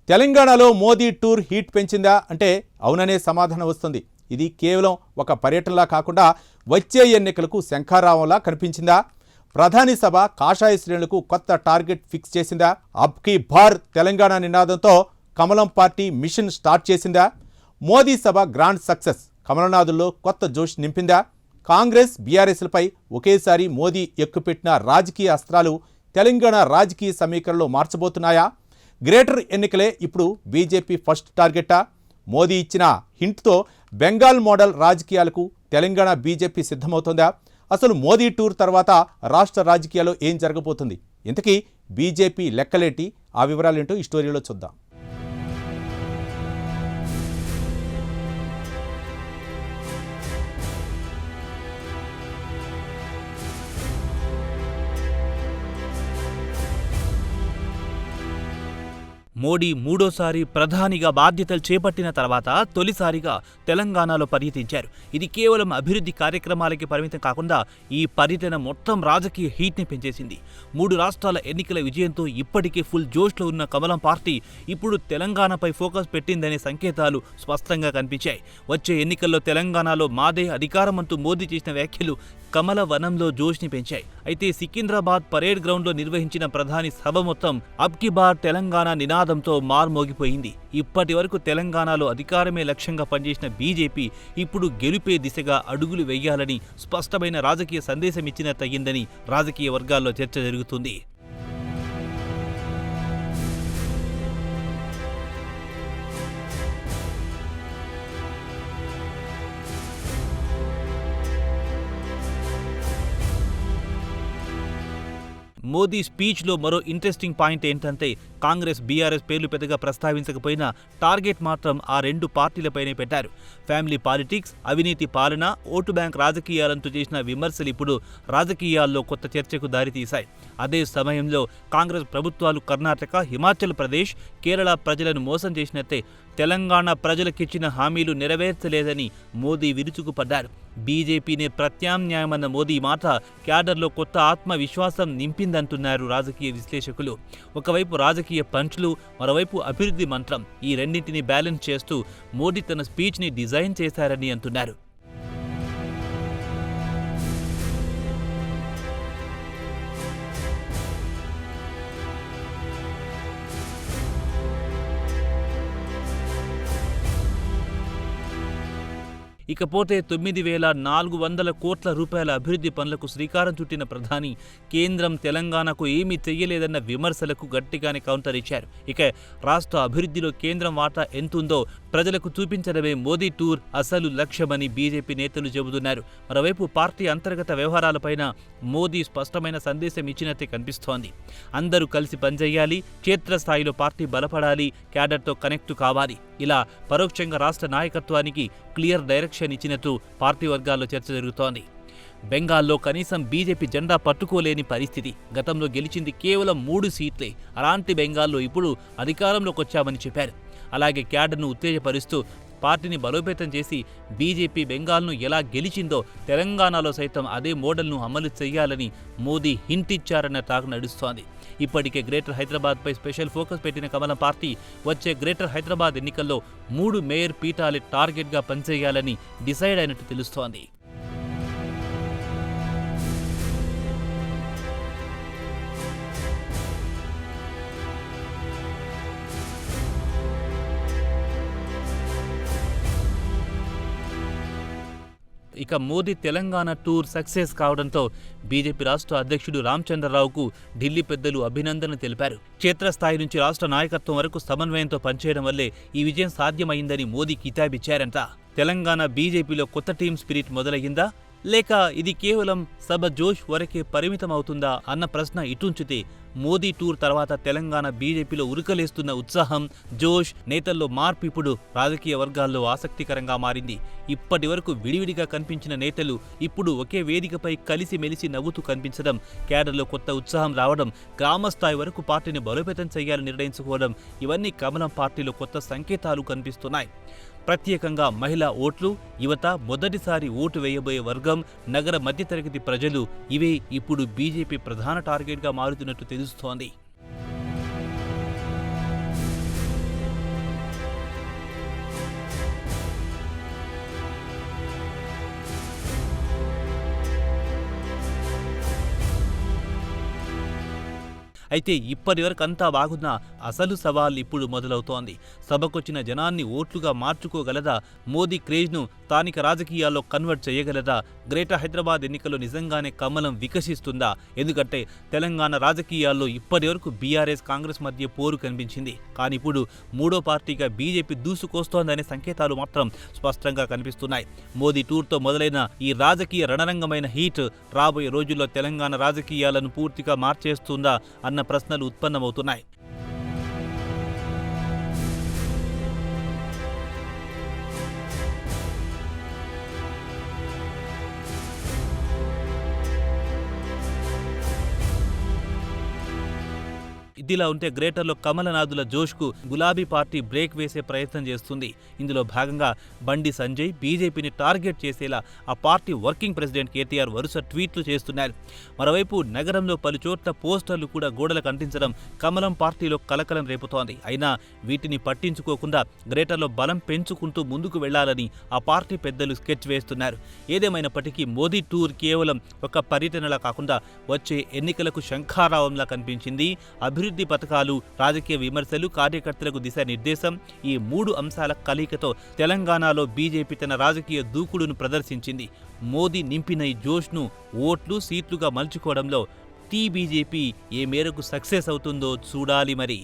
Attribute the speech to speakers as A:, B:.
A: తెలంగాణలో Modi tour heat పెంచిందా అంటే అవుననే సమాధానం వస్తుంది. ఇది కేవలం ఒక పర్యటనలా కాకుండా వచ్చే ఎన్నికలకు శంఖారావంలా కనిపించిందా? ప్రధాని సభ కాషాయ శ్రేణులకు కొత్త టార్గెట్ ఫిక్స్ చేసిందా? అబ్ కీ బార్ తెలంగాణ నినాదంతో కమలం పార్టీ మిషన్ స్టార్ట్ చేసిందా? మోదీ సభ గ్రాండ్ సక్సెస్ కమలనాథుల్లో కొత్త జోష్ నింపిందా? కాంగ్రెస్ బీఆర్ఎస్లపై ఒకేసారి మోదీ ఎక్కుపెట్టిన రాజకీయ అస్త్రాలు తెలంగాణ రాజకీయ సమీకరణలో మార్చబోతున్నాయా? గ్రేటర్ ఎన్నికలే ఇప్పుడు బీజేపీ ఫస్ట్ టార్గెటా? మోదీ ఇచ్చిన హింట్తో బెంగాల్ మోడల్ రాజకీయాలకు తెలంగాణ బీజేపీ సిద్ధమవుతోందా? అసలు మోదీ టూర్ తర్వాత రాష్ట్ర రాజకీయాల్లో ఏం జరగబోతుంది? ఇంతకీ బీజేపీ లెక్కలేంటి? ఆ వివరాలేంటో ఈ స్టోరీలో చూద్దాం.
B: మోడీ మూడోసారి ప్రధానిగా బాధ్యతలు చేపట్టిన తర్వాత తొలిసారిగా తెలంగాణలో పర్యటించారు. ఇది కేవలం అభివృద్ధి కార్యక్రమాలకి పరిమితం కాకుండా ఈ పర్యటన మొత్తం రాజకీయ హీట్ని పెంచేసింది. 3 రాష్ట్రాల ఎన్నికల విజయంతో ఇప్పటికే ఫుల్ జోష్లో ఉన్న కమలం పార్టీ ఇప్పుడు తెలంగాణపై ఫోకస్ పెట్టిందనే సంకేతాలు స్పష్టంగా కనిపించాయి. వచ్చే ఎన్నికల్లో తెలంగాణలో మాదే అధికారమంటూ మోదీ చేసిన వ్యాఖ్యలు కమల వనంలో జోష్ని పెంచాయి. అయితే సికింద్రాబాద్ పరేడ్ గ్రౌండ్లో నిర్వహించిన ప్రధాని సభ మొత్తం అబ్ కీ బార్ తెలంగాణ నినాదంతో మార్మోగిపోయింది. ఇప్పటి వరకు తెలంగాణలో అధికారమే లక్ష్యంగా పనిచేసిన బీజేపీ ఇప్పుడు గెలుపే దిశగా అడుగులు వేయాలని స్పష్టమైన రాజకీయ సందేశం ఇచ్చినట్టయిందని రాజకీయ వర్గాల్లో చర్చ జరుగుతుంది. మోదీ స్పీచ్లో మరో ఇంట్రెస్టింగ్ పాయింట్ ఏంటంటే కాంగ్రెస్ బీఆర్ఎస్ పేర్లు పెద్దగా ప్రస్తావించకపోయినా టార్గెట్ మాత్రం ఆ 2 పార్టీలపైనే పెట్టారు. ఫ్యామిలీ పాలిటిక్స్, అవినీతి పాలన, ఓటు బ్యాంక్ రాజకీయాలంటూ చేసిన విమర్శలు ఇప్పుడు రాజకీయాల్లో కొత్త చర్చకు దారితీశాయి. అదే సమయంలో కాంగ్రెస్ ప్రభుత్వాలు కర్ణాటక, హిమాచల్ ప్రదేశ్, కేరళ ప్రజలను మోసం చేసినట్టే తెలంగాణ ప్రజలకిచ్చిన హామీలు నెరవేర్చలేదని మోదీ విరుచుకుపడ్డారు. బీజేపీనే ప్రత్యామ్నాయమన్న మోదీ మాట క్యాడర్లో కొత్త ఆత్మవిశ్వాసం నింపిందంటున్నారు రాజకీయ విశ్లేషకులు. ఒకవైపు రాజకీయ పంచ్లు, మరోవైపు అభివృద్ధి మంత్రం, ఈ రెండింటిని బ్యాలెన్స్ చేస్తూ మోదీ తన స్పీచ్ని డిజైన్ చేశారని అంటున్నారు. ఇకపోతే 9,400 కోట్ల రూపాయల అభివృద్ధి పనులకు శ్రీకారం చుట్టిన ప్రధాని కేంద్రం తెలంగాణకు ఏమీ చెయ్యలేదన్న విమర్శలకు గట్టిగానే కౌంటర్ ఇచ్చారు. ఇక రాష్ట్ర అభివృద్ధిలో కేంద్రం వాటా ఎంతుందో ప్రజలకు చూపించడమే మోదీ టూర్ అసలు లక్ష్యమని బీజేపీ నేతలు చెబుతున్నారు. మరోవైపు పార్టీ అంతర్గత వ్యవహారాలపైన మోదీ స్పష్టమైన సందేశం ఇచ్చినట్టే కనిపిస్తోంది. అందరూ కలిసి పనిచేయాలి, క్షేత్రస్థాయిలో పార్టీ బలపడాలి, క్యాడర్తో కనెక్ట్ కావాలి. ఇలా పరోక్షంగా రాష్ట్ర నాయకత్వానికి క్లియర్ డైరెక్షన్ ఇచ్చినట్టు పార్టీ వర్గాల్లో చర్చ జరుగుతోంది. బెంగాల్లో కనీసం బీజేపీ జెండా పట్టుకోలేని పరిస్థితి. గతంలో గెలిచింది కేవలం 3 సీట్లే. అలాంటి బెంగాల్లో ఇప్పుడు అధికారంలోకి వచ్చామని చెప్పారు. అలాగే క్యాడర్ను ఉత్తేజపరుస్తూ పార్టీని బలోపేతం చేసి బీజేపీ బెంగాల్ను ఎలా గెలిచిందో తెలంగాణలో సైతం అదే మోడల్ను అమలు చేయాలని మోదీ హింట్ ఇచ్చారన్న టాక్ నడుస్తోంది. ఇప్పటికే గ్రేటర్ హైదరాబాద్పై స్పెషల్ ఫోకస్ పెట్టిన కమలం పార్టీ వచ్చే గ్రేటర్ హైదరాబాద్ ఎన్నికల్లో 3 మేయర్ పీఠాలే టార్గెట్గా పనిచేయాలని డిసైడ్ అయినట్టు తెలుస్తోంది. ఇక మోదీ తెలంగాణ టూర్ సక్సెస్ కావడంతో బీజేపీ రాష్ట్ర అధ్యక్షుడు రామచంద్రరావుకు ఢిల్లీ పెద్దలు అభినందనలు తెలిపారు. క్షేత్రస్థాయి నుంచి రాష్ట్ర నాయకత్వం వరకు సమన్వయంతో పనిచేయడం వల్లే ఈ విజయం సాధ్యమైందని మోదీ కితాబిచ్చారంట. తెలంగాణ బీజేపీలో కొత్త టీం స్పిరిట్ మొదలయ్యిందా, లేక ఇది కేవలం సభ జోష్ వరకే పరిమితమవుతుందా అన్న ప్రశ్న ఇటుంచితే మోదీ టూర్ తర్వాత తెలంగాణ బీజేపీలో ఉరకలేస్తున్న ఉత్సాహం, జోష్, నేతల్లో మార్పు ఇప్పుడు రాజకీయ వర్గాల్లో ఆసక్తికరంగా మారింది. ఇప్పటి వరకు విడివిడిగా కనిపించిన నేతలు ఇప్పుడు ఒకే వేదికపై కలిసిమెలిసి నవ్వుతూ కనిపించడం, క్యాడర్లో కొత్త ఉత్సాహం రావడం, గ్రామస్థాయి వరకు పార్టీని బలోపేతం చేయాలని నిర్ణయించుకోవడం, ఇవన్నీ కమలం పార్టీలో కొత్త సంకేతాలు కనిపిస్తున్నాయి. ప్రత్యేకంగా మహిళా ఓట్లు, యువత, మొదటిసారి ఓటు వేయబోయే వర్గం, నగర మధ్యతరగతి ప్రజలు ఇవే ఇప్పుడు బీజేపీ ప్రధాన టార్గెట్గా మారుతున్నట్టు తెలుస్తోంది. అయితే ఇప్పటి వరకు అంతా బాగున్నా అసలు సవాల్ ఇప్పుడు మొదలవుతోంది. సభకొచ్చిన జనాన్ని ఓట్లుగా మార్చుకోగలదా? మోదీ క్రేజ్ను స్థానిక రాజకీయాల్లో కన్వర్ట్ చేయగలదా? గ్రేటర్ హైదరాబాద్ ఎన్నికల్లో నిజంగానే కమలం వికసిస్తుందా? ఎందుకంటే తెలంగాణ రాజకీయాల్లో ఇప్పటి వరకు బీఆర్ఎస్ కాంగ్రెస్ మధ్య పోరు కనిపించింది. కానీ ఇప్పుడు మూడో పార్టీగా బీజేపీ దూసుకొస్తోందనే సంకేతాలు మాత్రం స్పష్టంగా కనిపిస్తున్నాయి. మోదీ టూర్తో మొదలైన ఈ రాజకీయ రణరంగమైన హీట్ రాబోయే రోజుల్లో తెలంగాణ రాజకీయాలను పూర్తిగా మార్చేస్తుందా అన్న ప్రశ్నలు ఉత్పన్నమవుతున్నాయి. ఇదిలా ఉంటే గ్రేటర్లో కమలనాథుల జోష్కు గులాబీ పార్టీ బ్రేక్ వేసే ప్రయత్నం చేస్తుంది. ఇందులో భాగంగా బండి సంజయ్ బీజేపీని టార్గెట్ చేసేలా ఆ పార్టీ వర్కింగ్ ప్రెసిడెంట్ కేటీఆర్ వరుస ట్వీట్లు చేస్తున్నారు. మరోవైపు నగరంలో పలుచోట్ల పోస్టర్లు కూడా గోడలకు అంటించడం కమలం పార్టీలో కలకలం రేపుతోంది. అయినా వీటిని పట్టించుకోకుండా గ్రేటర్లో బలం పెంచుకుంటూ ముందుకు వెళ్లాలని ఆ పార్టీ పెద్దలు స్కెచ్ వేస్తున్నారు. ఏదేమైనప్పటికీ మోదీ టూర్ కేవలం ఒక పర్యటనలా కాకుండా వచ్చే ఎన్నికలకు శంఖారావంలా కనిపించింది. అభివృద్ధి పథకాలు, రాజకీయ విమర్శలు, కార్యకర్తలకు దిశానిర్దేశం, ఈ 3 అంశాల కలయికతో తెలంగాణలో బీజేపీ తన రాజకీయ దూకుడును ప్రదర్శించింది. మోదీ నింపిన ఈ జోష్ను ఓట్లు, సీట్లుగా మలుచుకోవడంలో టీబీజేపీ ఏ మేరకు సక్సెస్ అవుతుందో చూడాలి మరి.